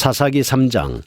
사사기 3장.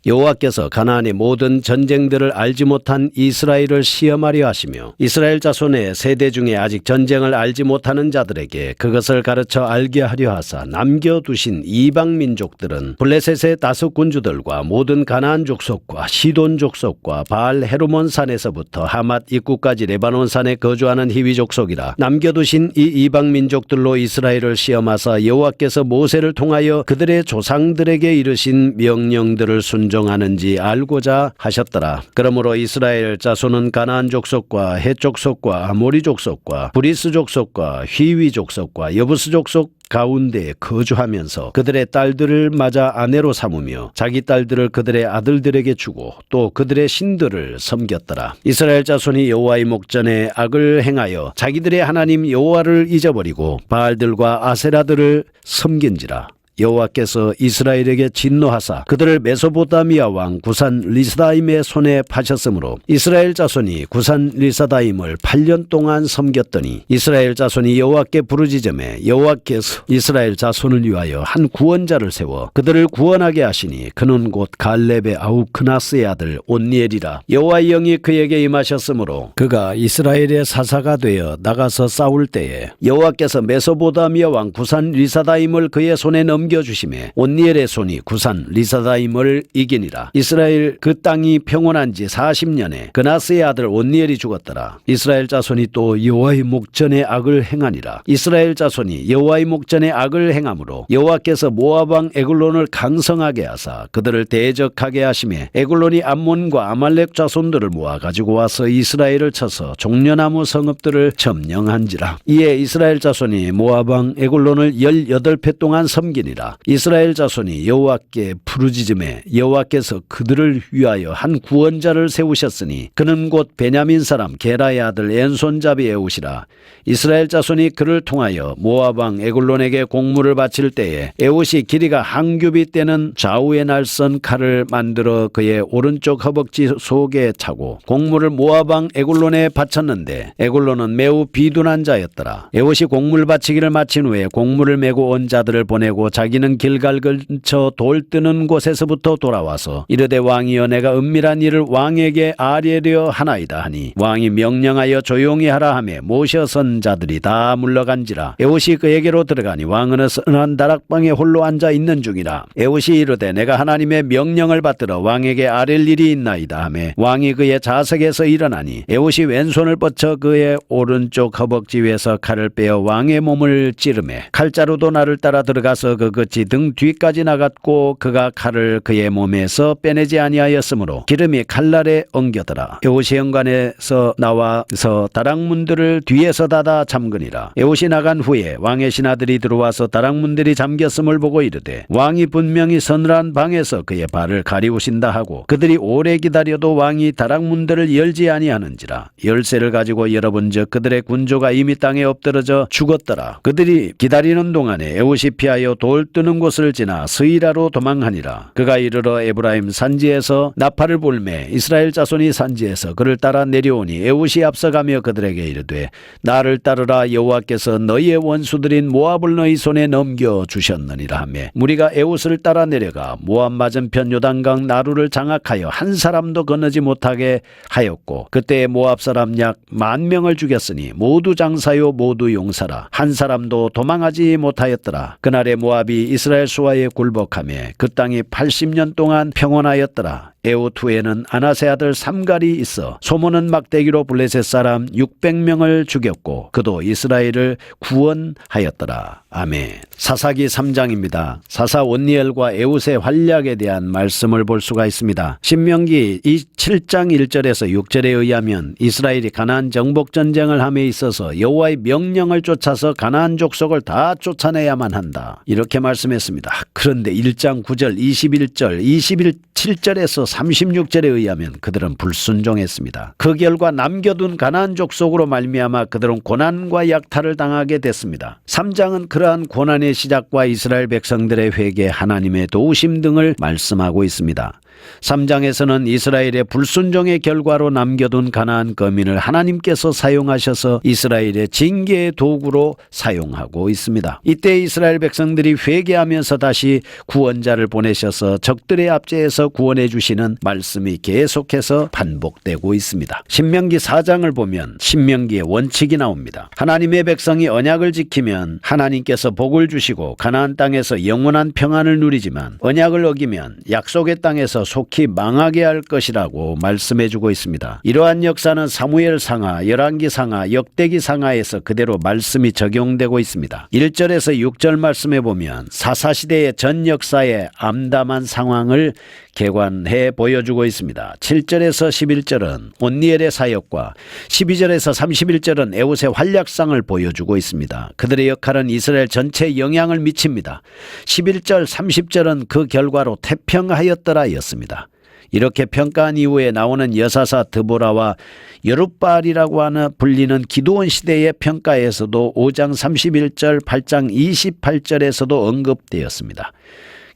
여호와께서 가나안의 모든 전쟁들을 알지 못한 이스라엘을 시험하려 하시며 이스라엘 자손의 세대 중에 아직 전쟁을 알지 못하는 자들에게 그것을 가르쳐 알게 하려 하사 남겨두신 이방 민족들은 블레셋의 다섯 군주들과 모든 가나안 족속과 시돈 족속과 바알 헤르몬 산에서부터 하맛 입구까지 레바논 산에 거주하는 히위 족속이라. 남겨두신 이 이방 민족들로 이스라엘을 시험하사 여호와께서 모세를 통하여 그들의 조상들에게 이르신 명령들을 순종하는지 알고자 하셨더라. 그러므로 이스라엘 자손은 가나안 족속과 헷 족속과 아모리 족속과 브리스 족속과 휘위 족속과 여부스 족속 가운데에 거주하면서 그들의 딸들을 맞아 아내로 삼으며 자기 딸들을 그들의 아들들에게 주고 또 그들의 신들을 섬겼더라. 이스라엘 자손이 여호와의 목전에 악을 행하여 자기들의 하나님 여호와를 잊어버리고 바알들과 아세라들을 섬긴지라. 여호와께서 이스라엘에게 진노하사 그들을 메소포타미아 왕 구산 리사다임의 손에 파셨으므로 이스라엘 자손이 구산 리사다임을 8년 동안 섬겼더니 이스라엘 자손이 여호와께 부르짖음에 여호와께서 이스라엘 자손을 위하여 한 구원자를 세워 그들을 구원하게 하시니 그는 곧 갈렙의 아우 크나스의 아들 온니엘이라. 여호와의 영이 그에게 임하셨으므로 그가 이스라엘의 사사가 되어 나가서 싸울 때에 여호와께서 메소포타미아 왕 구산 리사다임을 그의 손에 넘겨주심에 온니엘의 손이 구산 리사다임을 이기니라. 이스라엘 그 땅이 평온한 지 40년에 그나스의 아들 온니엘이 죽었더라. 이스라엘 자손이 또 여호와의 목전에 악을 행하니라. 이스라엘 자손이 여호와의 목전에 악을 행함으로 여호와께서 모압 왕 에글론을 강성하게 하사 그들을 대적하게 하심에 에글론이 암몬과 아말렉 자손들을 모아 가지고 와서 이스라엘을 쳐서 종려나무 성읍들을 점령한지라. 이에 이스라엘 자손이 모압 왕 에글론을 18회 동안 섬기니라. 이스라엘 자손이 여호와께 부르짖음에 여호와께서 그들을 위하여 한 구원자를 세우셨으니 그는 곧 베냐민 사람 게라의 아들 엔손잡이 에웃이라. 이스라엘 자손이 그를 통하여 모압 왕 에글론에게 공물을 바칠 때에 에웃이 길이가 한 규빗 되는 좌우에 날선 칼을 만들어 그의 오른쪽 허벅지 속에 차고 공물을 모압 왕 에글론에 바쳤는데 에글론은 매우 비둔한 자였더라. 에웃이 공물 바치기를 마친 후에 공물을 메고 온 자들을 보내고 자기는 길갈 근처 돌 뜨는 곳에서부터 돌아와서 이르되 왕이여 내가 은밀한 일을 왕에게 아뢰려 하나이다 하니 왕이 명령하여 조용히 하라 하며 모셔선 자들이 다 물러간지라. 에웃이 그에게로 들어가니 왕은 선한 다락방에 홀로 앉아 있는 중이라. 에웃이 이르되 내가 하나님의 명령을 받들어 왕에게 아랠 일이 있나이다 하며 왕이 그의 좌석에서 일어나니 에웃이 왼손을 뻗쳐 그의 오른쪽 허벅지 위에서 칼을 빼어 왕의 몸을 찌르매 칼자루도 나를 따라 들어가서 그 끝이 등 뒤까지 나갔고 그가 칼을 그의 몸에서 빼내지 아니하였으므로 기름이 칼날에 엉겨더라. 에웃이 현관에서 나와서 다락문들을 뒤에서 닫아 잠그니라. 에웃이 나간 후에 왕의 신하들이 들어와서 다락문들이 잠겼음을 보고 이르되 왕이 분명히 서늘한 방에서 그의 발을 가리우신다 하고 그들이 오래 기다려도 왕이 다락문들을 열지 아니하는지라. 열쇠를 가지고 열어본즉 그들의 군조가 이미 땅에 엎드러져 죽었더라. 그들이 기다리는 동안에 에웃이 피하여 돌 뜨는 곳을 지나 스이라로 도망하니라. 그가 이르러 에브라임 산지에서 나팔을 불매 이스라엘 자손이 산지에서 그를 따라 내려오니 에웃이 앞서가며 그들에게 이르되 나를 따르라 여호와께서 너희의 원수들인 모압을 너희 손에 넘겨주셨느니라 하며 무리가 에웃을 따라 내려가 모압 맞은편 요단강 나루를 장악하여 한 사람도 건너지 못하게 하였고 그때 모압 사람 약 10,000명을 죽였으니 모두 장사요 모두 용사라. 한 사람도 도망하지 못하였더라. 그날에 모압이 이스라엘 수하에 굴복하며 그 땅이 80년 동안 평온하였더라. 에웃 후에는 아나세 아들 삼갈이 있어 소모는 막대기로 블레셋 사람 600명을 죽였고 그도 이스라엘을 구원하였더라. 아멘. 사사기 3장입니다. 사사 온니엘과 에웃의 활약에 대한 말씀을 볼 수가 있습니다. 신명기 7장 1절에서 6절에 의하면 이스라엘이 가나안 정복 전쟁을 함에 있어서 여호와의 명령을 쫓아서 가나안 족속을 다 쫓아내야만 한다. 이렇게 말씀했습니다. 그런데 1장 9절, 21절, 27절에서 36절에 의하면 그들은 불순종했습니다. 그 결과 남겨둔 가나안 족속으로 말미암아 그들은 고난과 약탈을 당하게 됐습니다. 3장은 그러한 고난의 시작과 이스라엘 백성들의 회개, 하나님의 도우심 등을 말씀하고 있습니다. 3장에서는 이스라엘의 불순종의 결과로 남겨둔 가나안 거민을 하나님께서 사용하셔서 이스라엘의 징계의 도구로 사용하고 있습니다. 이때 이스라엘 백성들이 회개하면서 다시 구원자를 보내셔서 적들의 압제에서 구원해 주시는 말씀이 계속해서 반복되고 있습니다. 신명기 4장을 보면 신명기의 원칙이 나옵니다. 하나님의 백성이 언약을 지키면 하나님께서 복을 주시고 가나안 땅에서 영원한 평안을 누리지만 언약을 어기면 약속의 땅에서 속히 망하게 할 것이라고 말씀해주고 있습니다. 이러한 역사는 사무엘 상하, 열왕기 상하, 역대기 상하에서 그대로 말씀이 적용되고 있습니다. 1절에서 6절 말씀해 보면 사사시대의 전 역사의 암담한 상황을 개관해 보여주고 있습니다. 7절에서 11절은 온니엘의 사역과 12절에서 31절은 에봇의 활약상을 보여주고 있습니다. 그들의 역할은 이스라엘 전체에 영향을 미칩니다. 11절, 30절은 그 결과로 태평하였더라 였습니다. 이렇게 평가한 이후에 나오는 여사사 드보라와 여룻바알이라고 하는 불리는 기드온 시대의 평가에서도 5장 31절, 8장 28절에서도 언급되었습니다.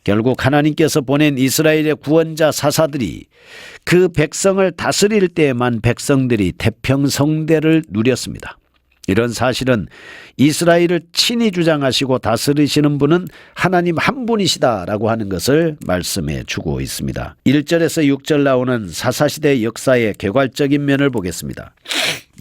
결국 하나님께서 보낸 이스라엘의 구원자 사사들이 그 백성을 다스릴 때에만 백성들이 태평성대를 누렸습니다. 이런 사실은 이스라엘을 친히 주장하시고 다스리시는 분은 하나님 한 분이시다라고 하는 것을 말씀해 주고 있습니다. 1절에서 6절 나오는 사사시대 역사의 개괄적인 면을 보겠습니다.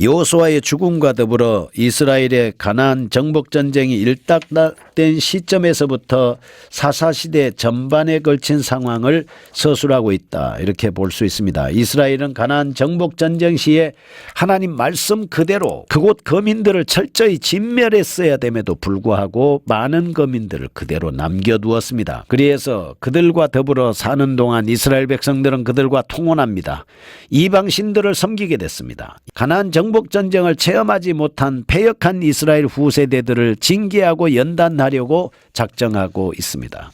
여호수아의 죽음과 더불어 이스라엘의 가나안 정복전쟁이 일단락된 시점에서부터 사사시대 전반에 걸친 상황을 서술하고 있다, 이렇게 볼 수 있습니다. 이스라엘은 가나안 정복전쟁 시에 하나님 말씀 그대로 그곳 거민들을 철저히 진멸했어야 됨에도 불구하고 많은 거민들을 그대로 남겨두었습니다. 그래서 그들과 더불어 사는 동안 이스라엘 백성들은 그들과 통혼합니다. 이방신들을 섬기게 됐습니다. 가나안 정복전쟁을 체험하지 못한 패역한 이스라엘 후세대들을 징계하고 연단하려고 작정하고 있습니다.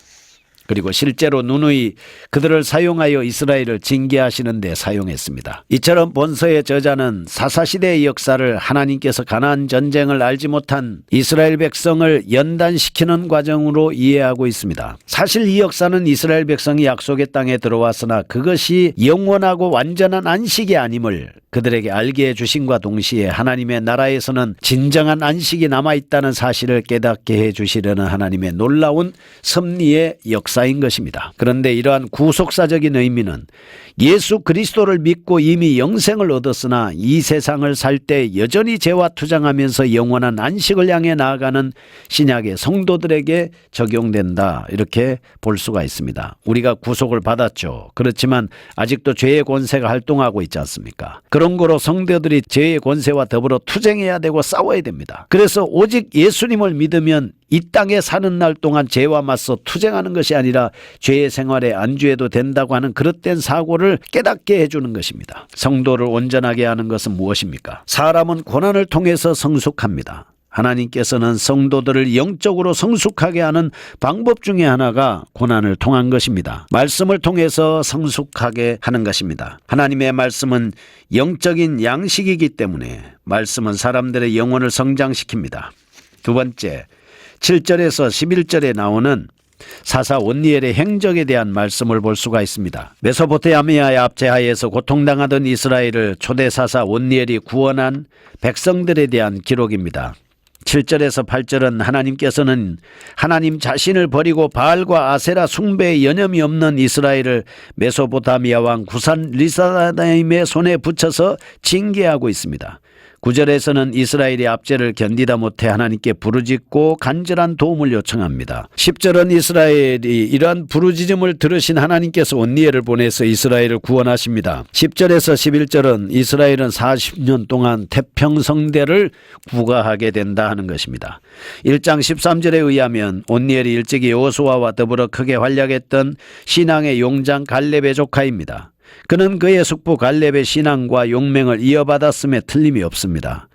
그리고 실제로 누누이 그들을 사용하여 이스라엘을 징계하시는 데 사용했습니다. 이처럼 본서의 저자는 사사시대의 역사를 하나님께서 가나안 전쟁을 알지 못한 이스라엘 백성을 연단시키는 과정으로 이해하고 있습니다. 사실 이 역사는 이스라엘 백성이 약속의 땅에 들어왔으나 그것이 영원하고 완전한 안식이 아님을 그들에게 알게 해주심과 동시에 하나님의 나라에서는 진정한 안식이 남아있다는 사실을 깨닫게 해주시려는 하나님의 놀라운 섭리의 역사인 것입니다. 그런데 이러한 구속사적인 의미는 예수 그리스도를 믿고 이미 영생을 얻었으나 이 세상을 살 때 여전히 죄와 투쟁하면서 영원한 안식을 향해 나아가는 신약의 성도들에게 적용된다, 이렇게 볼 수가 있습니다. 우리가 구속을 받았죠. 그렇지만 아직도 죄의 권세가 활동하고 있지 않습니까? 그런 거로 성도들이 죄의 권세와 더불어 투쟁해야 되고 싸워야 됩니다. 그래서 오직 예수님을 믿으면 이 땅에 사는 날 동안 죄와 맞서 투쟁하는 것이 아니라 죄의 생활에 안주해도 된다고 하는 그릇된 사고를 깨닫게 해주는 것입니다. 성도를 온전하게 하는 것은 무엇입니까? 사람은 고난을 통해서 성숙합니다. 하나님께서는 성도들을 영적으로 성숙하게 하는 방법 중에 하나가 고난을 통한 것입니다. 말씀을 통해서 성숙하게 하는 것입니다. 하나님의 말씀은 영적인 양식이기 때문에 말씀은 사람들의 영혼을 성장시킵니다. 두 번째, 7절에서 11절에 나오는 사사 온니엘의 행적에 대한 말씀을 볼 수가 있습니다. 메소포타미아의 압제하에서 고통당하던 이스라엘을 초대사사 온니엘이 구원한 백성들에 대한 기록입니다. 7절에서 8절은 하나님께서는 하나님 자신을 버리고 바알과 아세라 숭배에 여념이 없는 이스라엘을 메소포타미아 왕 구산 리사다임의 손에 붙여서 징계하고 있습니다. 9절에서는 이스라엘의 압제를 견디다 못해 하나님께 부르짖고 간절한 도움을 요청합니다. 10절은 이스라엘이 이러한 부르짖음을 들으신 하나님께서 온니엘을 보내서 이스라엘을 구원하십니다. 10절에서 11절은 이스라엘은 40년 동안 태평성대를 구가하게 된다 하는 것입니다. 1장 13절에 의하면 온니엘이 일찍이 여호수아와 더불어 크게 활약했던 신앙의 용장 갈렙의 조카입니다. 그는 그의 숙부 갈렙의 신앙과 용맹을 이어받았음에 틀림이 없습니다.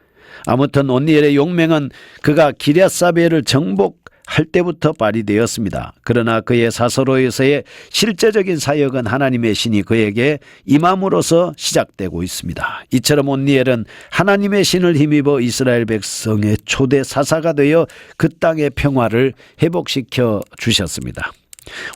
아무튼 온니엘의 용맹은 그가 기럇사벨을 정복할 때부터 발휘되었습니다. 그러나 그의 사서로에서의 실제적인 사역은 하나님의 신이 그에게 임함으로써 시작되고 있습니다. 이처럼 온니엘은 하나님의 신을 힘입어 이스라엘 백성의 초대 사사가 되어 그 땅의 평화를 회복시켜 주셨습니다.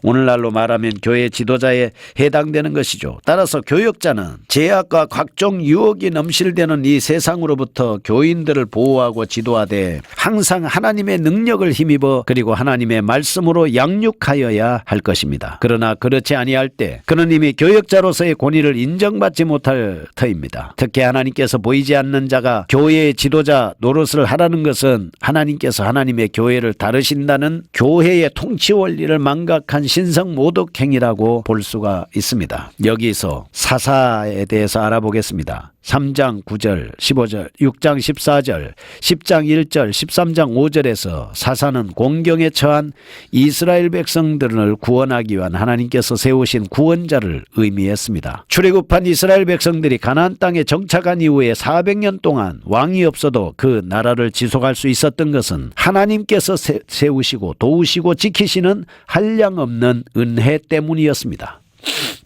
오늘날로 말하면 교회 지도자에 해당되는 것이죠. 따라서 교역자는 제약과 각종 유혹이 넘실대는 이 세상으로부터 교인들을 보호하고 지도하되 항상 하나님의 능력을 힘입어 그리고 하나님의 말씀으로 양육하여야 할 것입니다. 그러나 그렇지 아니할 때 그는 이미 교역자로서의 권위를 인정받지 못할 터입니다. 특히 하나님께서 보이지 않는 자가 교회의 지도자 노릇을 하라는 것은 하나님께서 하나님의 교회를 다루신다는 교회의 통치 원리를 망각한 신성 모독 행위라고 볼 수가 있습니다. 여기서 사사에 대해서 알아보겠습니다. 3장 9절, 15절, 6장 14절, 10장 1절, 13장 5절에서 사사는 공경에 처한 이스라엘 백성들을 구원하기 위한 하나님께서 세우신 구원자를 의미했습니다. 출애굽한 이스라엘 백성들이 가나안 땅에 정착한 이후에 400년 동안 왕이 없어도 그 나라를 지속할 수 있었던 것은 하나님께서 세우시고 도우시고 지키시는 한량없는 은혜 때문이었습니다.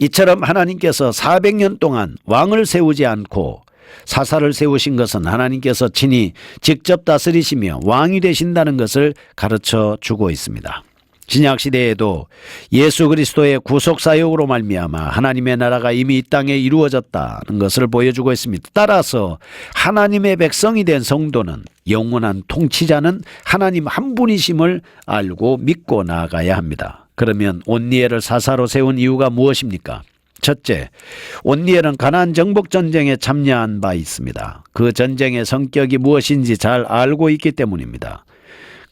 이처럼 하나님께서 400년 동안 왕을 세우지 않고 사사를 세우신 것은 하나님께서 친히 직접 다스리시며 왕이 되신다는 것을 가르쳐 주고 있습니다. 신약시대에도 예수 그리스도의 구속사역으로 말미암아 하나님의 나라가 이미 이 땅에 이루어졌다는 것을 보여주고 있습니다. 따라서 하나님의 백성이 된 성도는 영원한 통치자는 하나님 한 분이심을 알고 믿고 나아가야 합니다. 그러면 온니엘을 사사로 세운 이유가 무엇입니까? 첫째, 온니엘은 가나안 정복 전쟁에 참여한 바 있습니다. 그 전쟁의 성격이 무엇인지 잘 알고 있기 때문입니다.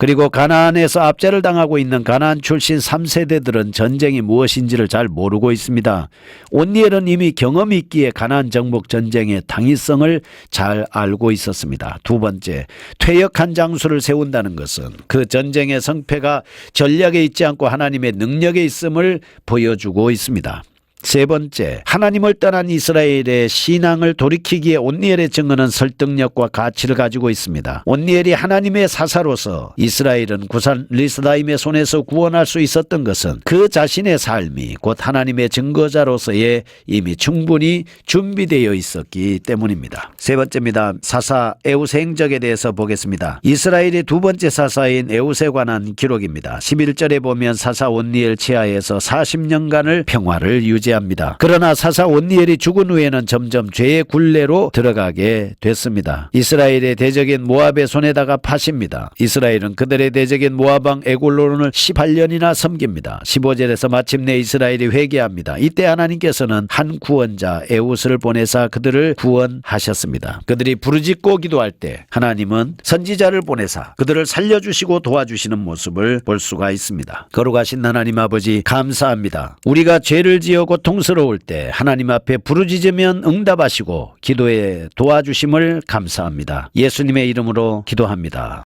그리고 가나안에서 압제를 당하고 있는 가나안 출신 3세대들은 전쟁이 무엇인지를 잘 모르고 있습니다. 온니엘은 이미 경험이 있기에 가나안 정복 전쟁의 당위성을 잘 알고 있었습니다. 두 번째, 퇴역한 장수를 세운다는 것은 그 전쟁의 성패가 전략에 있지 않고 하나님의 능력에 있음을 보여주고 있습니다. 세 번째, 하나님을 떠난 이스라엘의 신앙을 돌이키기에 온니엘의 증언은 설득력과 가치를 가지고 있습니다. 온니엘이 하나님의 사사로서 이스라엘은 구산 리스다임의 손에서 구원할 수 있었던 것은 그 자신의 삶이 곧 하나님의 증거자로서의 이미 충분히 준비되어 있었기 때문입니다. 세 번째입니다. 사사 에우세 행적에 대해서 보겠습니다. 이스라엘의 두 번째 사사인 에우세에 관한 기록입니다. 11절에 보면 사사 온니엘 치하에서 40년간을 평화를 유지합니다. 그러나 사사 온니엘이 죽은 후에는 점점 죄의 굴레로 들어가게 됐습니다. 이스라엘의 대적인 모압의 손에다가 파십니다. 이스라엘은 그들의 대적인 모압왕 에골론을 18년이나 섬깁니다. 15절에서 마침내 이스라엘이 회개합니다. 이때 하나님께서는 한 구원자 에웃을 보내사 그들을 구원하셨습니다. 그들이 부르짖고 기도할 때 하나님은 선지자를 보내사 그들을 살려주시고 도와주시는 모습을 볼 수가 있습니다. 거룩하신 하나님 아버지, 감사합니다. 우리가 죄를 지어 고통스러울 때 하나님 앞에 부르짖으면 응답하시고 기도에 도와주심을 감사합니다. 예수님의 이름으로 기도합니다.